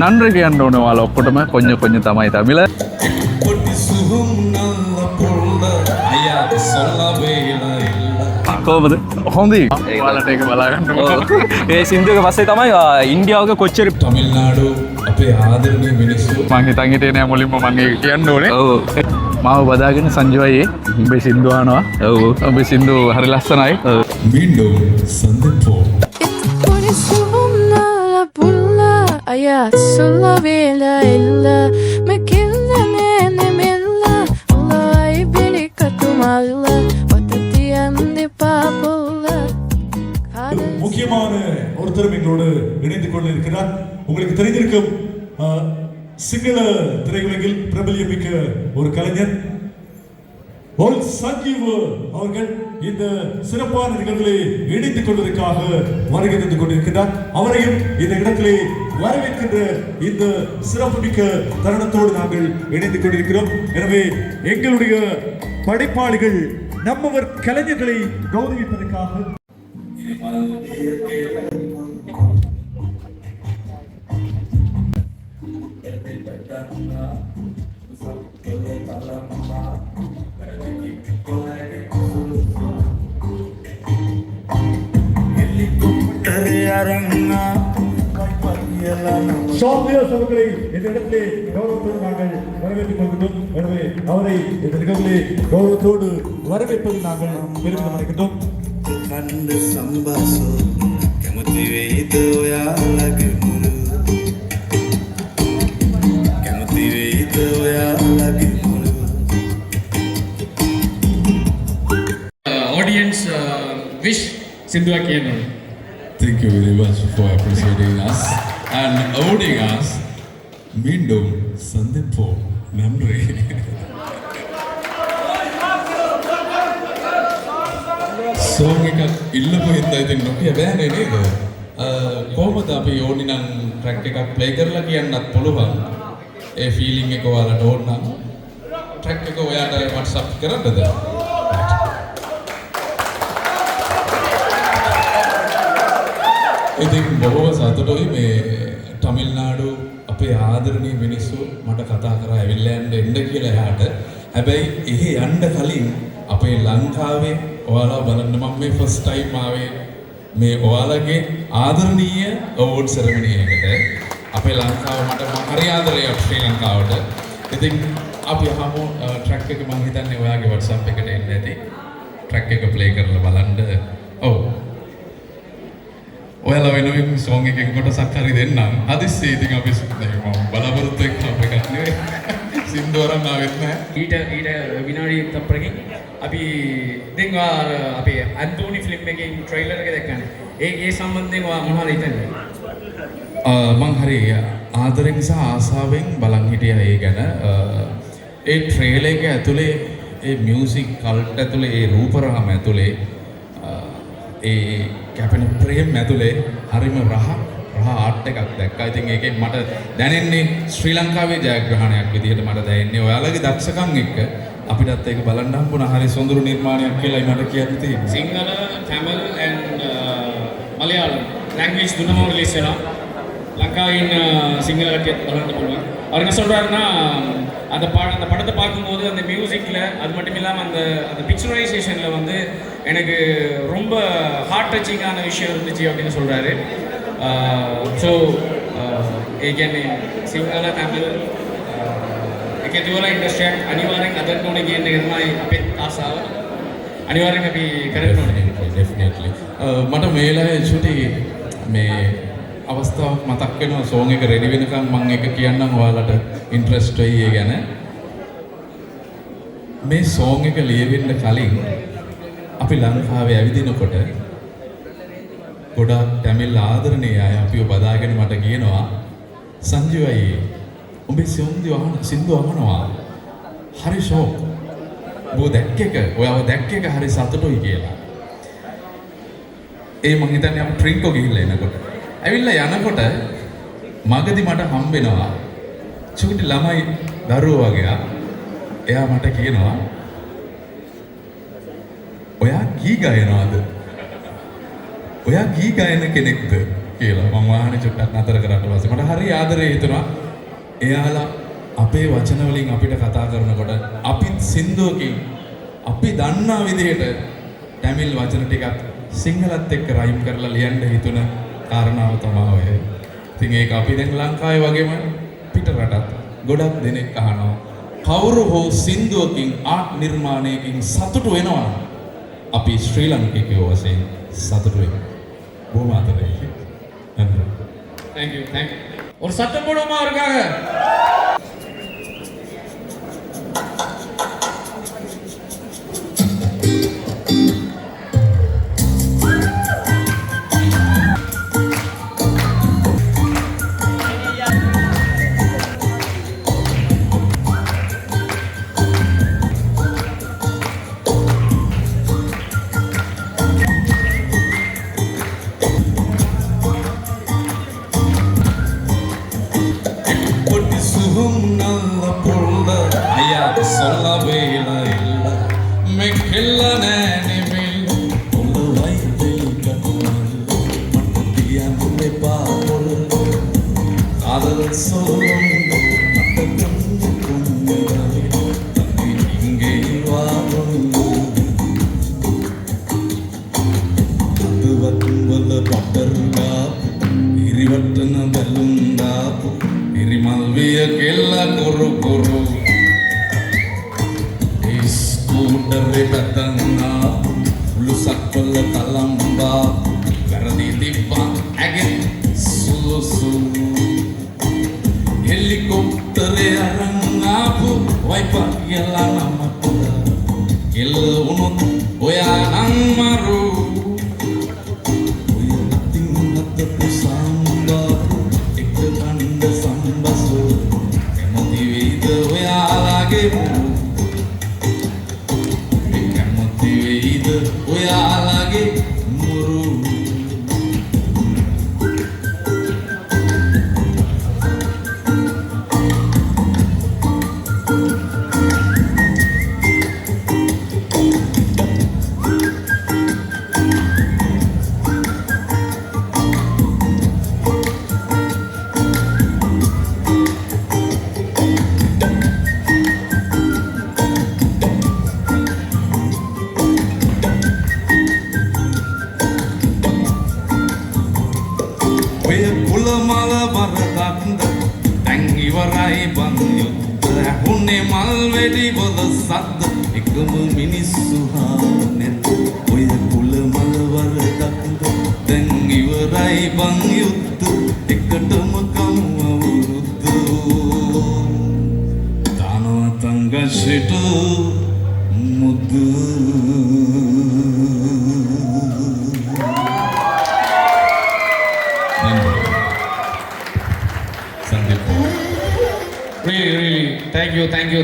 நன்றி කියන්න ඕනේ ඔයාලා ඔක්කොටම கொஞ்சம் තමයි தமிழ. කොහොමද? හොඳයි. ඔයාලට ඒක බලා ගන්න ඕනේ. ඒ සින්දුවක පස්සේ තමයි ඉන්දියාවක කොච්චර තමිල්නාඩු අපේ ආදරණීය මිනිස්සු මං හිතන් හිටියේ නෑ මුලින්ම මම ඒක කියන්න ඕනේ. ඔව් මාව බදාගෙන සංජයයේ උඹේ සින්දු අහනවා. ඔව් උඹේ සින්දු හරි ලස්සනයි. மீண்டும் சந்திப்போம். Hayat solabila illa makillanene milla Allah ibirikatumalla watatiande papulla முக்கியமான ஒருத்தரும் எங்களோடு இணைந்து கொண்டிருக்கிறார். உங்களுக்கு தெரிந்திருக்கும் சிங்கள திரையுலகில் பிரபல்யமிக்க ஒரு கலைஞர் ஓல் சஞ்சீவ் அவர்கள் இந்த சிறப்பான நிகழ்விலே இணைந்து கொள்வதற்காக வருகை தந்து கொண்டிருக்கிறார். அவரையும் இந்த இடத்திலே வரவேற்கின்ற இந்த சிறப்புமிக்க தருணத்தோடு நாங்கள் இணைந்து கொண்டிருக்கிறோம். எனவே எங்களுடைய படைப்பாளிகள் நம்மவர் கலைஞர்களை கௌரவிப்பதற்காக ஷாப்லியர்ஸ் அவர்களை இந்த இடத்திலே கௌரவத்தோடு நாங்கள் வரவேற்றுக் கொள்கிறோம். எனவே அவரை இந்த நிகழ்விலே கௌரவத்தோடு வரவேற்பது நாங்கள் பெருமிதம் அடைகின்றோம். කණ්ඩ සම්බාසෝ කැමති වෙයිද ඔයාලගේ මුළු කැමති වෙයිද ඔයාලගේ මුළු audience wish Sindhuwa කියනවා. Thank you very much for appreciating us and awarding us. மீண்டும் சந்திப்போம். நன்றி. සෝං එකක් ඉල්ලපු හින්දා ඉතින් නොකිය බෑනේ නේද? කොහොමද අපි ඕනි නම් ට්‍රැක් එකක් ප්ලේ කරලා කියන්නත් පුළුවන්. ඒ ෆීලිං එක ඔයාලට ඕන නම් ට්‍රැක් එක ඔයාට WhatsApp කරන්නද? ඉතින් බොහොම සතුටුයි මේ තමිල්නාඩු අපේ ආදරණීය මිනිස්සු මට කතා කරා ඇවිල්ලා එන්න කියලා එහාට. හැබැයි එහෙ යන්න කලින් අපේ ලංකාවේ ඔයාලා බලන්න මම මේ ෆස්ට් ටයිම් ආවේ මේ ඔයාලගේ ආදරණීය අවෝඩ් සෙරමනි එකකට. අපේ ලංකාව මට හරි ආදරයක් ශ්‍රී ලංකාවට. ඉතින් අපි අහමු ට්‍රැක් එක මම හිතන්නේ ඔයාගේ WhatsApp එකට එන්න ඇති. ට්‍රැක් එක ප්ලේ කරලා බලන්න. ඔව්. ඔයාලා වෙනුවෙන් සෝං එකකින් කොටසක් හරි දෙන්නම්. හදිස්සියේ ඉතින් අපි මම බලාපොරොත්තු එක්ක අපේ එකක් නෙවෙයි. සින්දුවරන් ආවෙත් නැහැ. ඊට විනාඩි තප්පරකින් අපි දැන් අපේ ඇන්ටෝනි ෆිල්ම් එකේ ට්‍රේලර් එක දැක්කනේ. ඒ සම්බන්ධයෙන් ඔයා මොනවද හිතන්නේ? මං හරි ආදරෙන් සහ ආසාවෙන් බලන් හිටියා ඒ ගැන. ඒ ට්‍රේලර් එක ඇතුලේ ඒ මියුසික් කල්ට් ඇතුලේ ඒ රූපරාම ඇතුලේ ඒ කැපෙන ප්‍රේම ඇතුලේ හරිම රහ ආර්ට් එකක් දැක්කා. ඉතින් ඒකෙන් මට දැනෙන්නේ ශ්‍රී ලංකාවේ ජයග්‍රහණයක් විදිහට මට දැනෙන්නේ. ඔයාලගේ දක්ෂකම් එක්ක අපිටත් ඒක බලන්න හම්බුණා. හරි සොඳුරු නිර්මාණයක් කියලායි මට කියන්න තියෙන්නේ. සිංහල, තමිල් and මලයාளம் language තුනම රිලීස් වෙනවා. லங்காවේ ඉන්න සිංහල කට්ටියත් බලන්න පුළුවන්. அவர் என்ன சொல்றாருன்னா அந்த படத்தை பார்க்கும்போது அந்த மியூசிக்கில் அது மட்டும் இல்லாமல் அந்த பிக்சரைசேஷனில் வந்து எனக்கு ரொம்ப ஹார்ட் டச்சிங்கான விஷயம் இருந்துச்சு அப்படின்னு சொல்கிறாரு. ஸோ ඒ කියන්නේ සිංහල තමිල් එකතු වෙලා ඉන්ඩස්ට්‍රියක් අනිවාර්යෙන් අදට ඕනේ කියන එක තමයි අපේ ආසාව. අනිවාර්යෙන් අපි කරන්න ඕනේ. ඩෙෆිනට්ලි. මට මේ වෙලාවේ චුටි මේ අවස්ථාවක් මතක් වෙනවා. සෝං එක රෙඩි වෙනකන් මම එක කියන්නම් ඔයාලට ඉන්ට්‍රස්ට් වෙයි ඒ ගැන. මේ සෝං එක ලියවෙන්න කලින් අපි ලංකාවේ ඇවිදිනකොට ගොඩාක් තමිල් ආදරණීය අය අපිව බදාගෙන මට කියනවා සංජීවයි උඹේ සින්දු අහනවා හරි ෂෝක්. ඔබ ඔයාව දැක්ක එක හරි සතුටුයි කියලා. ඒ මං හිතන්නේ අපි ට්‍රින්කෝ ගිහිල්ලා එනකොට ඇවිල්ලා යනකොට මගදී මට හම්බෙනවා චූටි ළමයි දරුවෝ වගේ. එයා මට කියනවා ඔයා ගී ගයනවාද? ඔයා ගී ගයන කෙනෙක්ද කියලා මම වාහනේ චුට්ටක් නතර කරාට පස්සේ මට හරි ආදරේ හිතුණා. එයාලා අපේ වචන වලින් අපිට කතා කරනකොට අපිත් සින්දුවකින් අපි දන්නා විදිහට තමිල් වචන ටිකක් සිංහලත් එක්ක රයිම් කරලා ලියන්න හිතුණ කාරණාව තමයි ඔය. ඉතින් ඒක අපි දැන් ලංකාවේ වගේම පිට රටත් ගොඩක් දෙනෙක් අහනවා. කවුරු හෝ සින්දුවකින් ආර්ට් නිර්මාණයකින් සතුටු වෙනවා. අපි ශ්‍රී ලංකිකයෝ වශයෙන් සතුටු වෙනවා. බොහොම ආදරේ. Thank you. ஒரு சத்தம் போடுமா அவருக்காக?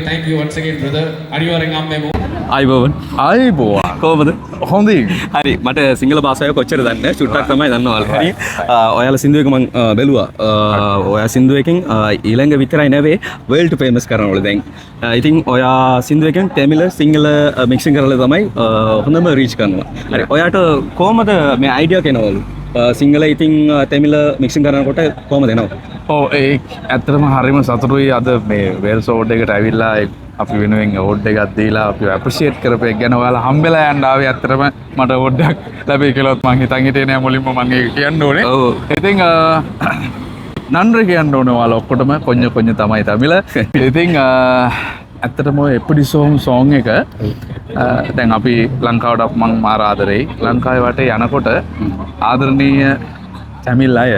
Thank you once again brother. අනිවාර්යෙන් අම්මෙමු. අයිබෝවන්. ආයිබෝවා. කොහමද? හොඳයි. හරි මට සිංහල භාෂාව කොච්චර දන්නේ චුට්ටක් තමයි දන්නවලු. හරි. ඔයාලා සින්දුවක මම බැලුවා. ඔයා සින්දුවකින් ඊළඟ විතරයි නෙවෙයි world famous කරනවලු දැන්. ඉතින් ඔයා සින්දුවකින් තමිල සිංහල මික්සින් කරලා තමයි හොඳම රීච් කරනවා. හරි. ඔයාට කොහමද මේ අයිඩියා කෙනවලු? සිංහල ඉතින් තමිල මික්සින් කරනකොට කොහමද එනවා? ඔව් ඒ ඇත්තටම හරිම සතුටුයි අද මේ වේල්ස් ඕඩ් එකට ඇවිල්ලා අපි වෙනුවෙන් ඕඩ් එකක් දීලා අපිව ඇප්‍රීෂিয়েට් කරපු එක ගැන ඔයාලා හම්බෙලා යන්න ආවේ ඇත්තටම මට ඕඩ් එකක් ලැබෙයි කියලාත් මං හිතන් හිටියේ නෑ මුලින්ම මං ඒක කියන්න ඕනේ. ඔව්. ඉතින් නන්රි කියන්න ඕනේ ඔයාලා ඔක්කොටම කොඤ්ඤ තමයි තමිල. ඉතින් ඇත්තටම ඔය එපිසෝඩ් සෝං එක දැන් අපි ලංකාවට මං මාර ආදරෙයි. ලංකාවේ වටේ යනකොට ආදරණීය තමිල් අය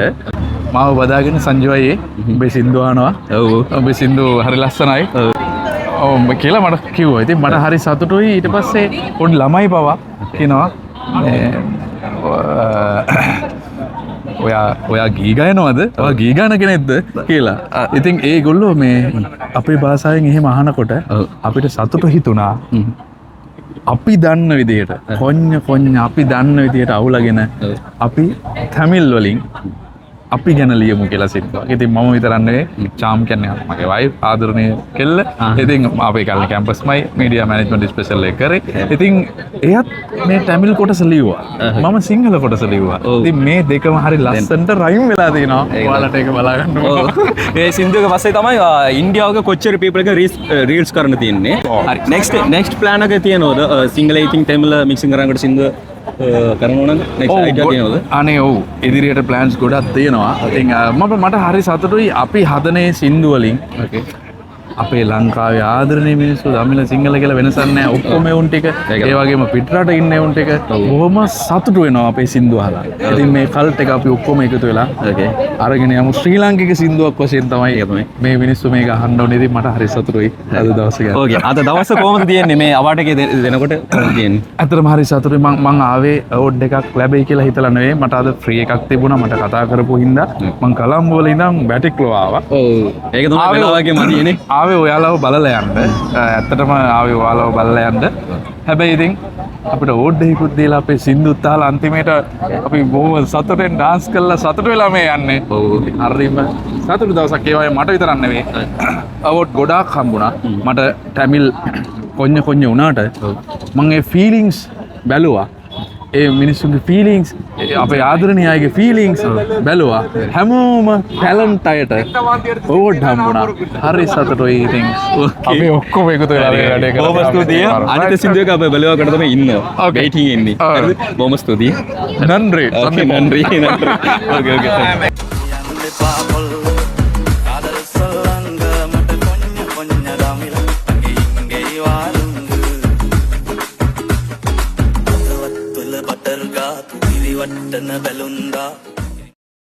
මාව බදාගෙන සංජෝයේ උඹේ සින්දු අහනවා. ඔව්. උඹේ සින්දු හරි ලස්සනයි. ඔව් කියලා මට කිව්වා. ඉතින් මට හරි සතුටුයි. ඊට පස්සේ පොඩි ළමයි පවා කියනවා ඔයා ගී ගයනවද? ඔයා ගී ගාන කෙනෙක්ද කියලා. ඉතින් ඒගොල්ලෝ මේ අපේ භාෂාවෙන් එහෙම අහනකොට අපිට සතුටු හිතුණා. අපි දන්න විදිහට කොඤ්ඤ අපි දන්න විදිහට අවුලගෙන අපි තමිල් වලින් අපි ගැන ලියමු කියලා සිතුවා. ඉතින් මම විතරක් නෙවෙයි චාම් කියන්නේ මගේ වයිෆ් ආදරණීය කෙල්ල. ඉතින් අපේ කල්ලි කැම්පස්මයි මීඩියා මැනේජ්මන්ට් ස්පෙෂල් එක කරේ. ඉතින් එයත් මේ තමිල් කොටස ලිව්වා. මම සිංහල කොටස ලිව්වා. ඉතින් මේ දෙකම හරි ලස්සනට රයිම් වෙලා තියෙනවා. ඔයාලට ඒක බලා ගන්න ඕන. ඒ සින්දුවක පස්සේ තමයි ඉන්දියාවක කොච්චර people එක රීල්ස් කරන්න තියෙන්නේ. හරි next plan එක තියෙනවද? සිංහල ඉතින් තමිල් මික්සින් කරනකොට සින්දුව කරනවා නම් next idea තියෙනවද? අනේ ඔව් ඉදිරියට ප්ලෑන්ස් ගොඩක් තියෙනවා. ඉතින් මට හරි සතුටුයි අපි හදනේ සින්දු වලින්. අපේ ලංකාවේ ආදරණීය මිනිස්සු දමිළ සිංහල කියලා වෙනසක් නැහැ. ඔක්කොම උන් ටික ඒ වගේම පිටරට ඉන්නේ උන් ටික බොහොම සතුටු වෙනවා අපේ සින්දු අහලා. ඉතින් මේ කල්ට් එක අපි ඔක්කොම එකතු වෙලා අරගෙන යමු. ශ්‍රී ලාංකික සින්දුවක් වශයෙන් තමයි මේ මිනිස්සු මේක අහන්න ඕනේ. ඉතින් මට හරි සතුටුයි අද දවසේ. ඕකේ අද දවස කොහොමද තියෙන්නේ මේ අවාර්ඩ් එකේ දෙනකොට කොහොමද තියෙන්නේ? ඇත්තටම හරි සතුටුයි. මං ආවේ අවෝඩ් එකක් ලැබෙයි කියලා හිතලා නෙවෙයි. මට අද ෆ්‍රී එකක් තිබුණා. මට කතා කරපු හින්දා මං කොළඹ වල ඉඳන් බැටික්ලෝ ආවා. ඔව් ඒක තමයි වෙලාවගේ මදියනේ. ආවේ ඔයාලව බලලා යන්න. ඇත්තටම ආවේ ඔයාලව බලලා යන්න. හැබැයි ඉතින් අපිට ඕඩ් එකකුත් දීලා අපේ සින්දුත් අහලා අන්තිමේට අපි බොහොම සතුටෙන් ඩාන්ස් කරලා සතුට වෙලා මේ යන්නේ. ඔව්. හරිම සතුටු දවසක් ඒ වගේ මට විතරක් නෙවෙයි. අවෝඩ් ගොඩාක් හම්බුණා. මට තමිල් කොඤ්ඤ වුණාට මම ඒ ෆීලිංගස් බැලුවා. ඒ මිනිස්සුන්ගේ ෆීලිංගස් අපේ ආදරණීය අයගේ ෆීලිංගස් බැලුවා. හැමෝම ටැලන්ට් අයට ඕඩ් හම්බුණා. හරි සතුටුයි ඉතින්. අපි ඔක්කොම එකතු වෙලා මේ වැඩේ කරා. බොහොම ස්තුතියි. අනිත් සින්දුවක අපි බැලුවාකට තමයි ඉන්නවා. වෙයිටින් ඉන්නේ. හරිද? බොහොම ස්තුතියි. නන්රි. නන්රි. ඕකේ ඕකේ.